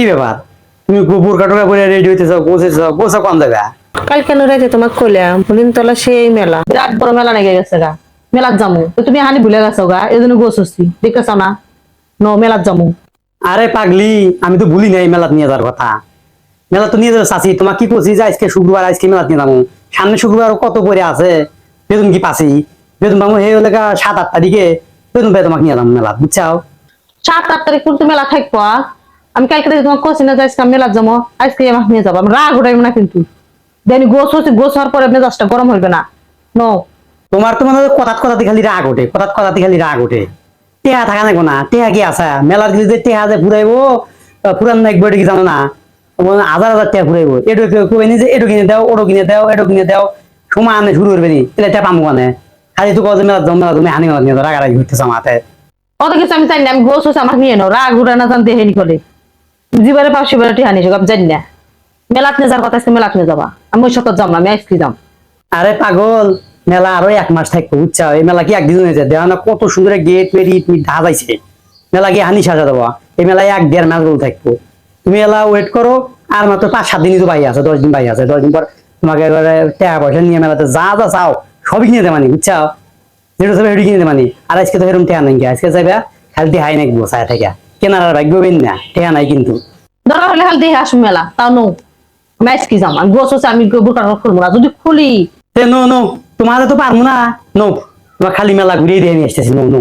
কি ব্যাপার তুমি বোরকা টোকা পরে রেডি হইতেছ গোছা কোন জায়গা? কাল কেন রাতে তোমাকে কইলাম হরিণতলা সেই মেলা, বিরাট বড় মেলা লেগে গেছে গা। মেলাত যামু তো তুমি হানি ভুলে গেছো গা, এই জন্য গোছ হচ্ছি দেখতেছো না। মেলাত যামু। আরে পাগলি, আমি তো ভুলি নাই মেলাত নিয়ে যাওয়ার কথা। মেলা তো নিয়ে যাবো চাচি, তোমার কি করছি যে আজকে শুক্রবার, আজকে মেলাত নিয়ে যাবো। সামনে শুক্রবার কত পরে আছে, বেতন কি পাচ্ছি, বেতন পাবো সেই হলে 7-8 তারিখে বেতন পেয়ে তোমাকে নিয়ে যাবো মেলা, বুঝছাও? 7-8 তারিখ পর্যন্ত মেলা থাকবো। আমি কালকে থেকে তোমাকে কইছি না যে আজকে আমি মেলাত যাবো, আজকে আমাকে নিয়ে যাবো। আমি রাগ উঠাইব না কিন্তু, দেনি গোছ হচ্ছে, গোছ হওয়ার পরে মেজাজটা গরম হইবে না। নো তোমার তো মানে কথাতে খালি রাগ ওঠে, কথাতে খালি রাগ ওঠে। টেহা থাকা না কোনা, টেহা কি আছে মেলার দিকে যে টেহা যে ফুরাইবো, ফুরান না একবার কি জানো না? হাজার হাজার টেহা ফুরাইবো, এটু কই নি যে এটু কিনে দাও, ওটু কিনে দাও, এটু কিনে দাও, সময় আনে শুরু করবে নি, তাহলে টেহা পামু মানে। খালি তো কবে মেলা জমা তুমি হানি মেলা নিয়ে যাও, রাগারাগি হইতেছ মাথায়। অত কিছু আমি জানি না, আমি গোছ হচ্ছে আমাকে নিয়ে নাও। রাগ উঠে না জানতে হেনি করে জীবনে 500 টি হানি আমি জানি না। মেলাত নিয়ে যাওয়ার কথা আজকে মেলাত নিয়ে যাবা, আমি ওই সপ্তাহ যাম না, আমি আজকে যাম। আরে পাগল, মেলা আরো 1 মাস থাকবো, বুঝছা? এই মেলা কি একদিন হয়েছে? দেওয়া না কত সুন্দর গেট মেরি ঢাকাইছে। মেলা কি হানি সাজা দেবো? এই মেলায় 1-1.5 মাস রোল থাকবো। তুমি এলা ওয়েট করো, আর মাত্র 5-7 দিনই তো ভাই আছে, 10 দিন ভাই আছে। 10 দিন পর তোমাকে এবারে টাকা পয়সা নিয়ে মেলাতে যা যা চাও সবই কিনে দেবানি, বুঝছাও? যেটা সবাই হেঁটে কিনে দেবানি। আর আজকে তো এরকম টাকা নাই, আজকে যাবে খালি হাই নাকবো ছায়া থেকে, কেনার আর ভাগ্য বেন না, টাকা নাই কিন্তু। দরকার হলে খালি দেখে আসুন মেলা, তাও নো। আমি আজকে যাম, আমি গোছ হচ্ছে আমি বোরকা করবো না যদি খুলি। নো নো, তোমাদের তো পারবো না। নো, তোমার খালি মেলা ঘুরিয়ে দিয়ে নিয়ে আসতেছি। No no.